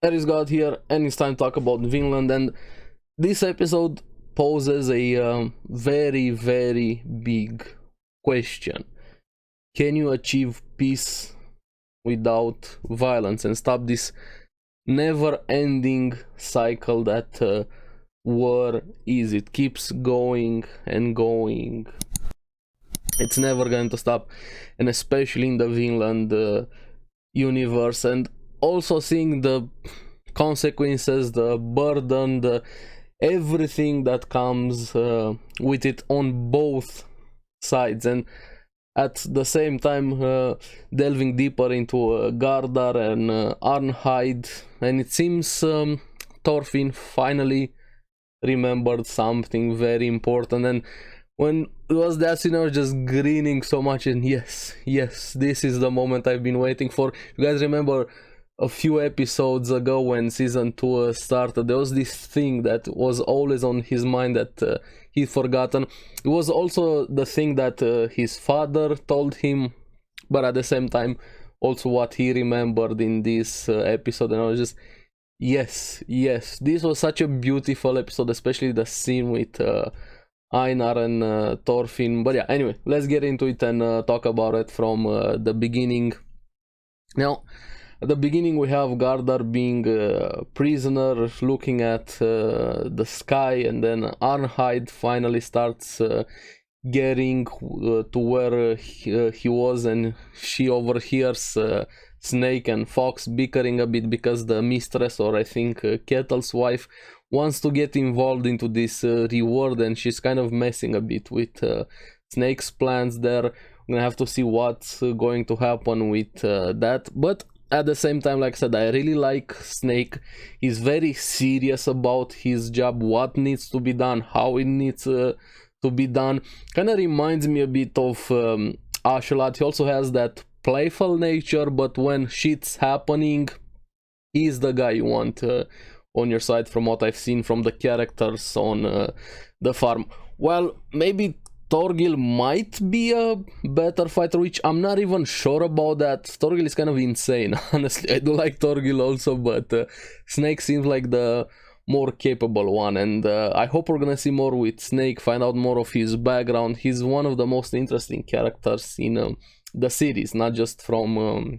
ARESxGOD here, and it's time to talk about Vinland. And this episode poses a very big question. Can you achieve peace without violence and stop this never-ending cycle that war is? It keeps going and going. It's never going to stop, and especially in the Vinland universe. And also seeing the consequences, the burden, the everything that comes with it on both sides, and at the same time delving deeper into Gardar and Arnheid. And it seems Thorfinn finally remembered something very important, and when it was that scene I was just grinning so much, and yes, this is the moment I've been waiting for. You guys remember a few episodes ago when season 2 started, there was this thing that was always on his mind that he'd forgotten. It was also the thing that his father told him, but at the same time also what he remembered in this episode. And I was just yes, this was such a beautiful episode, especially the scene with Einar and Thorfinn. But yeah, anyway, let's get into it and talk about it from the beginning. Now, at the beginning we have Gardar being a prisoner, looking at the sky, and then Arnheid finally starts getting to where he was, and she overhears Snake and Fox bickering a bit because the mistress, or I think Kettle's wife, wants to get involved into this reward, and she's kind of messing a bit with Snake's plans there. We're gonna have to see what's going to happen with that. But at the same time, like I said, I really like Snake. He's very serious about his job, what needs to be done, how it needs to be done. Kind of reminds me a bit of Ashelat. He also has that playful nature, but when shit's happening, he's the guy you want on your side, from what I've seen from the characters on the farm. Well, maybe Thorgil might be a better fighter, which I'm not even sure about that. Thorgil is kind of insane, honestly. I do like Thorgil also, but Snake seems like the more capable one, and I hope we're gonna see more with Snake, find out more of his background. He's one of the most interesting characters in the series, not just from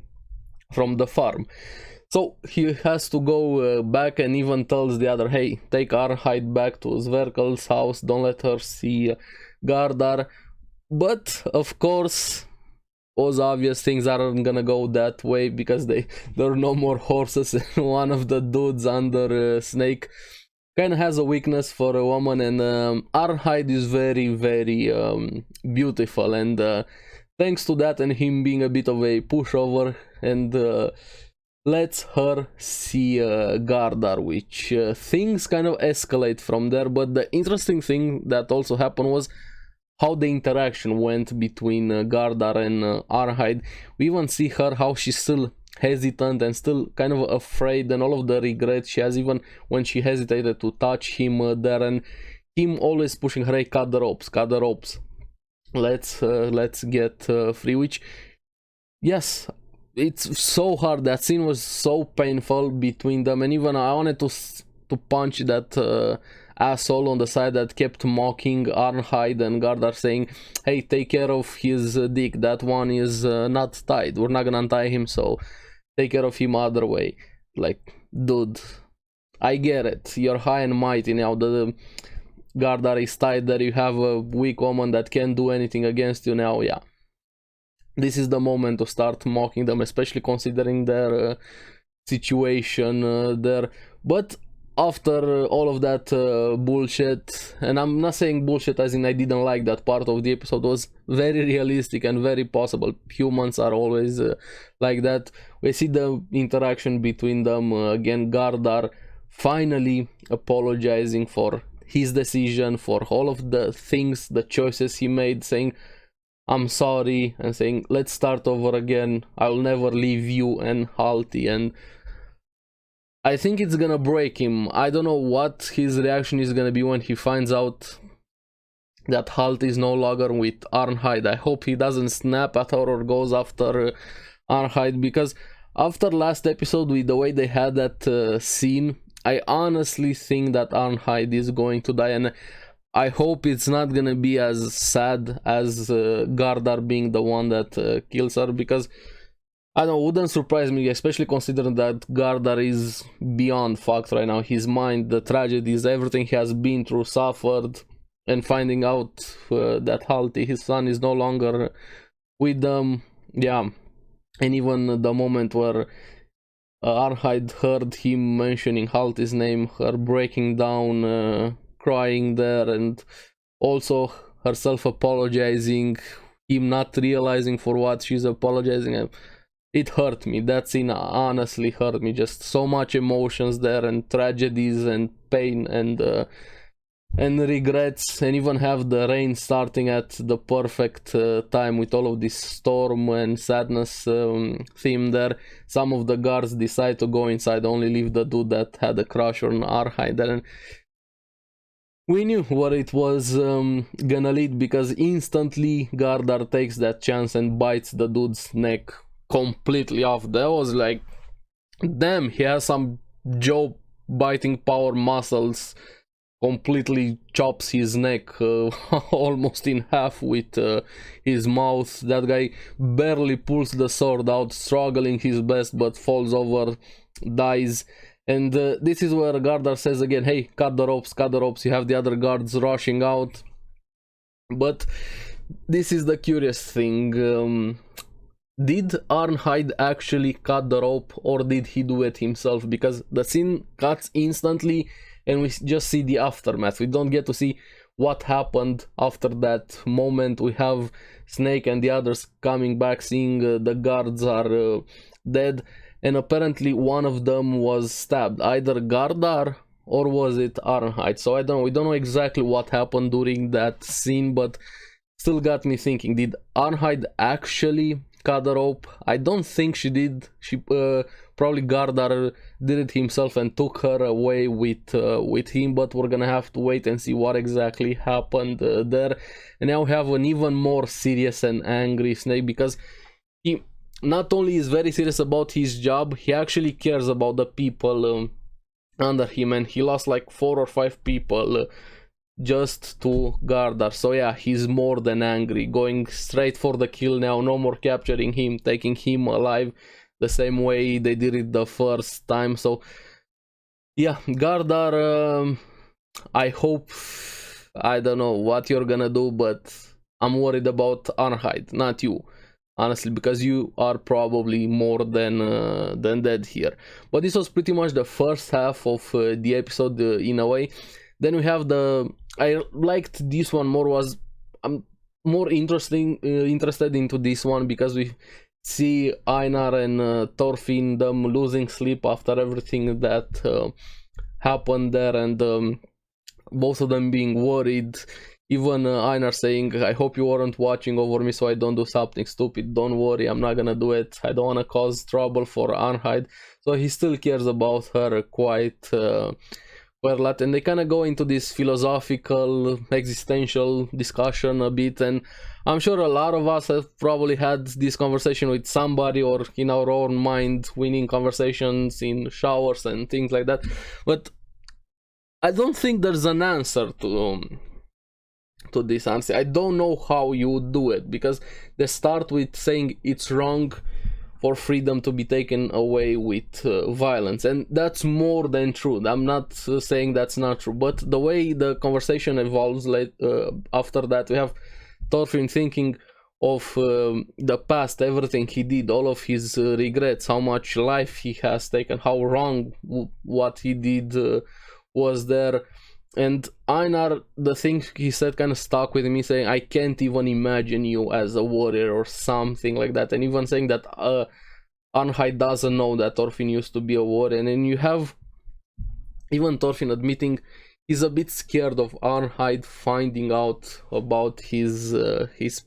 the farm. So he has to go back, and even tells the other, hey, take Arnheid back to Sverkel's house, don't let her see Gardar. But of course, was obvious, things aren't gonna go that way, because there are no more horses, and one of the dudes under Snake kind of has a weakness for a woman, and Arnheid is very beautiful, and thanks to that and him being a bit of a pushover, and lets her see Gardar, which things kind of escalate from there. But the interesting thing that also happened was how the interaction went between Gardar and Arnheid. We even see her, how she's still hesitant and still kind of afraid, and all of the regret she has, even when she hesitated to touch him there, and him always pushing her, hey, cut the ropes, let's get free. Which, yes, it's so hard. That scene was so painful between them, and even I wanted to punch that asshole on the side that kept mocking Arnheid and Gardar, saying, hey, take care of his dick, that one is not tied, we're not gonna untie him, so take care of him other way. Like, dude, I get it, you're high and mighty now, the Gardar is tied there, you have a weak woman that can't do anything against you now. Yeah, this is the moment to start mocking them, especially considering their situation there. But after all of that bullshit, and I'm not saying bullshit as in I didn't like that part of the episode, was very realistic and very possible. Humans are always like that. We see the interaction between them again, Gardar finally apologizing for his decision, for all of the things, the choices he made, saying, I'm sorry, and saying, let's start over again, I'll never leave you and Halti. And I think it's gonna break him. I don't know what his reaction is gonna be when he finds out that Halti is no longer with Arnheid. I hope he doesn't snap at her or goes after Arnheid, because after last episode, with the way they had that scene, I honestly think that Arnheid is going to die, and I hope it's not gonna be as sad as Gardar being the one that kills her, because I don't know, wouldn't surprise me, especially considering that Gardar is beyond fucked right now. His mind, the tragedies, everything he has been through, suffered, and finding out that Halti, his son, is no longer with them. Yeah, and even the moment where Arnheid heard him mentioning Halti's name, her breaking down, crying there, and also herself apologizing, him not realizing for what she's apologizing. It hurt me. That scene honestly hurt me. Just so much emotions there, and tragedies, and pain, and regrets, and even have the rain starting at the perfect time with all of this storm and sadness theme there. Some of the guards decide to go inside, only leave the dude that had a crush on Arnheid there. And we knew what it was gonna lead, because instantly Gardar takes that chance and bites the dude's neck completely off. That was like, damn, he has some jaw biting power muscles. Completely chops his neck almost in half with his mouth. That guy barely pulls the sword out, struggling his best, but falls over, dies. And this is where Gardar says again, hey, cut the ropes. You have the other guards rushing out. But this is the curious thing. Did Arnheid actually cut the rope, or did he do it himself? Because the scene cuts instantly and we just see the aftermath. We don't get to see what happened after that moment. We have Snake and the others coming back, seeing the guards are dead, and apparently one of them was stabbed, either Gardar or was it Arnheid. So I don't know, we don't know exactly what happened during that scene, but still got me thinking, did Arnheid actually cut the rope? I don't think she did. She probably Gardar did it himself and took her away with him, but we're gonna have to wait and see what exactly happened there. And now we have an even more serious and angry Snake, because he not only is very serious about his job, he actually cares about the people under him, and he lost like 4 or 5 people just to Gardar. So yeah, he's more than angry, going straight for the kill now. No more capturing him, taking him alive the same way they did it the first time. So yeah, Gardar, I hope, I don't know what you're gonna do, but I'm worried about Arnheid, not you, honestly, because you are probably more than dead here. But this was pretty much the first half of the episode in a way. Then we have I liked this one more, I'm more interested into this one, because we see Einar and Thorfinn, them losing sleep after everything that happened there, and both of them being worried. Even Einar saying, I hope you weren't watching over me so I don't do something stupid. Don't worry, I'm not gonna do it. I don't wanna cause trouble for Arnheid. So he still cares about her quite a lot, and they kind of go into this philosophical, existential discussion a bit, and I'm sure a lot of us have probably had this conversation with somebody, or in our own mind, winning conversations in showers and things like that. But I don't think there's an answer to this answer. I don't know how you would do it, because they start with saying it's wrong for freedom to be taken away with violence, and that's more than true. I'm not saying that's not true, but the way the conversation evolves after that, we have Thorfinn thinking of the past, everything he did, all of his regrets, how much life he has taken, how wrong what he did was there. And Einar, the thing he said kind of stuck with me, saying, I can't even imagine you as a warrior, or something like that. And even saying that Arnheid doesn't know that Thorfinn used to be a warrior. And then you have even Thorfinn admitting he's a bit scared of Arnheid finding out about his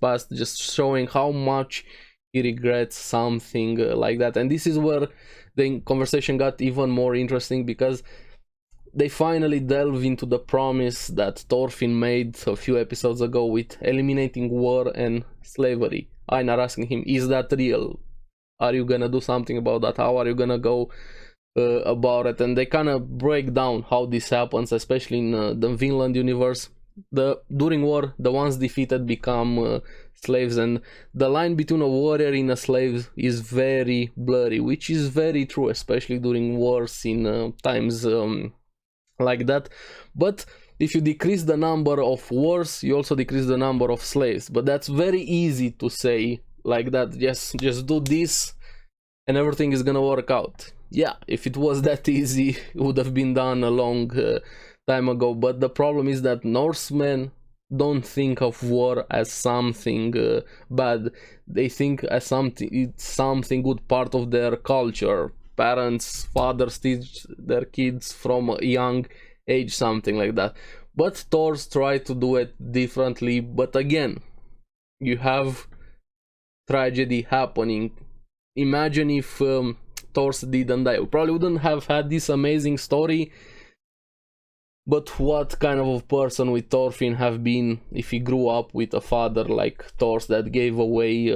past, just showing how much he regrets something like that. And this is where the conversation got even more interesting, because they finally delve into the promise that Thorfinn made a few episodes ago with eliminating war and slavery. Einar asking him, is that real? are you gonna do something about that? How are you gonna go about it? And they kind of break down how this happens, especially in the Vinland universe. During war, the ones defeated become slaves, and the line between a warrior and a slave is very blurry, which is very true, especially during wars in times like that. But if you decrease the number of wars, you also decrease the number of slaves. But that's very easy to say like that. Just do this and everything is gonna work out. Yeah, if it was that easy, it would have been done a long time ago. But the problem is that Norsemen don't think of war as something bad. They think as it's something good, part of their culture. Parents, fathers teach their kids from a young age, something like that. But Thors try to do it differently. But again, you have tragedy happening. Imagine if Thors didn't die. We probably wouldn't have had this amazing story. But what kind of a person would Thorfinn have been if he grew up with a father like Thors that gave away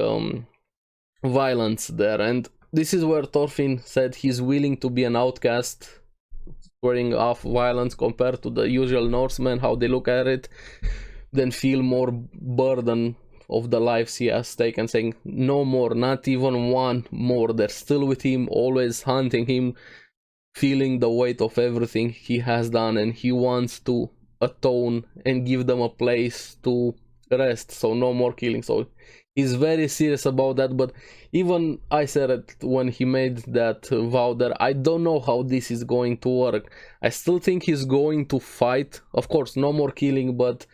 violence there? And this is where Thorfinn said he's willing to be an outcast, swearing off violence compared to the usual Norsemen, how they look at it, then feel more burden of the lives he has taken, saying no more, not even one more. They're still with him, always hunting him, feeling the weight of everything he has done, and he wants to atone and give them a place to rest, so no more killing. So he's very serious about that. But even I said it when he made that vow there, I don't know how this is going to work. I still think he's going to fight, of course, no more killing, but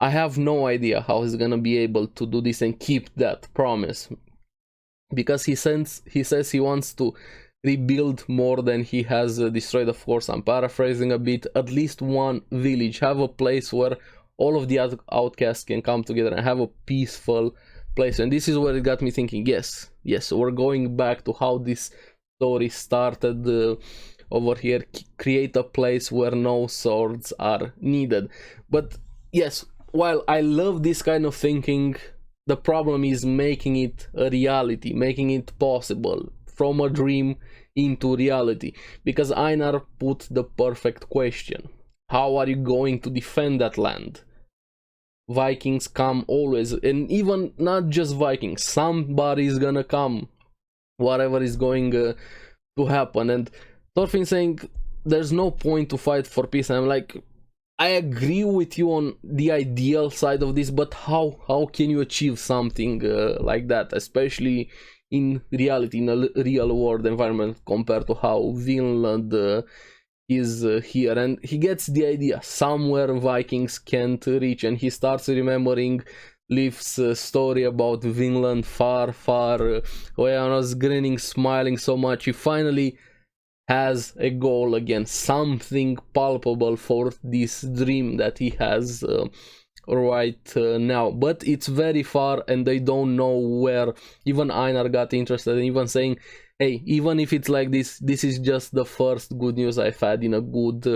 I have no idea how he's gonna be able to do this and keep that promise, because he says he wants to rebuild more than he has destroyed. Of course, I'm paraphrasing a bit. At least one village, have a place where all of the outcasts can come together and have a peaceful place. And this is where it got me thinking, yes, we're going back to how this story started over here. Create a place where no swords are needed. But yes, while I love this kind of thinking, the problem is making it a reality, making it possible, from a dream into reality. Because Einar put the perfect question: how are you going to defend that land? Vikings come always, and even not just Vikings, somebody is gonna come, whatever is going to happen. And Thorfinn saying there's no point to fight for peace. And I'm like, I agree with you on the ideal side of this, but how can you achieve something like that, especially in reality, in a real world environment, compared to how Vinland is here? And he gets the idea, somewhere Vikings can't reach, and he starts remembering Leif's story about Vinland far away. I was grinning, smiling so much. He finally has a goal again, something palpable for this dream that he has right now. But it's very far and they don't know where. Even Einar got interested, and even saying, hey, even if it's like this, this is just the first good news I've had in a good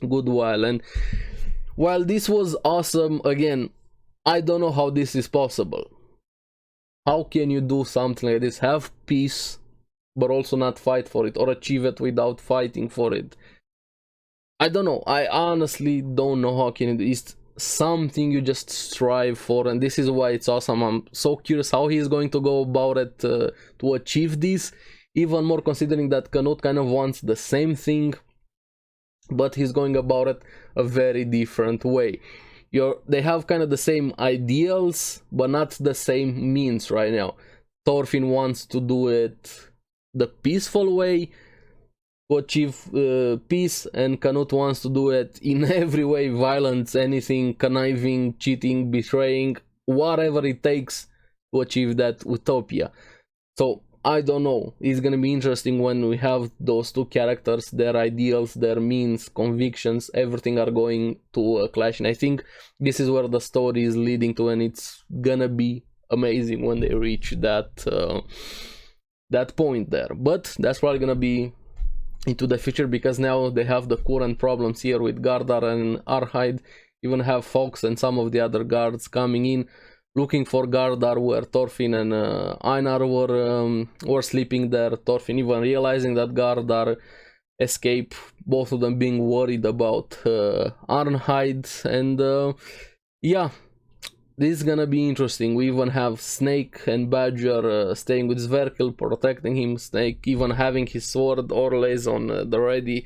while. And while this was awesome, again, I don't know how this is possible. How can you do something like this, have peace but also not fight for it, or achieve it without fighting for it? I don't know. I honestly don't know how can you do. It's something you just strive for, and this is why it's awesome. I'm so curious how he's going to go about it to achieve this, even more considering that Canute kind of wants the same thing, but he's going about it a very different way. They have kind of the same ideals, but not the same means right now. Thorfinn wants to do it the peaceful way to achieve peace, and Canute wants to do it in every way, violence, anything, conniving, cheating, betraying, whatever it takes to achieve that utopia. So I don't know, it's gonna be interesting when we have those two characters, their ideals, their means, convictions, everything are going to clash. And I think this is where the story is leading to, and it's gonna be amazing when they reach that point there. But that's probably gonna be into the future, because now they have the current problems here with Gardar and Arhide, even have Fox and some of the other guards coming in. looking for Gardar, where Thorfinn and Einar were sleeping there. Thorfinn even realizing that Gardar escaped, both of them being worried about Arnheid, and yeah, this is gonna be interesting. We even have Snake and Badger staying with Sverkel, protecting him. Snake even having his sword Orlays on the ready.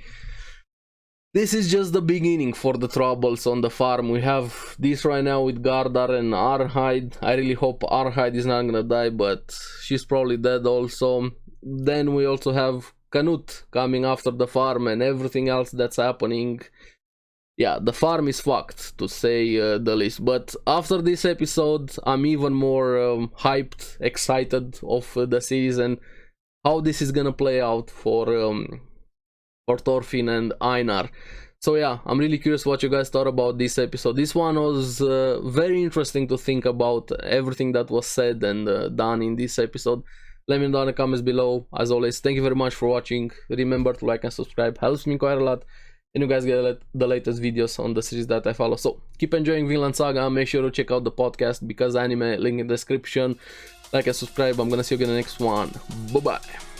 This is just the beginning for the troubles on the farm. We have this right now with Gardar and Arnheid. I really hope Arnheid is not gonna die, but she's probably dead also. Then we also have Canute coming after the farm and everything else that's happening. Yeah, the farm is fucked, to say the least. But after this episode, I'm even more hyped, excited of the series and how this is gonna play out for Thorfinn and Einar. So yeah, I'm really curious what you guys thought about this episode. This one was very interesting to think about everything that was said and done in this episode. Let me know in the comments below. As always, thank you very much for watching. Remember to like and subscribe, helps me quite a lot, and you guys get the latest videos on the series that I follow. So keep enjoying Vinland Saga. Make sure to check out the podcast Because Anime, link in the description. Like and subscribe. I'm gonna see you again in the next one. Bye bye.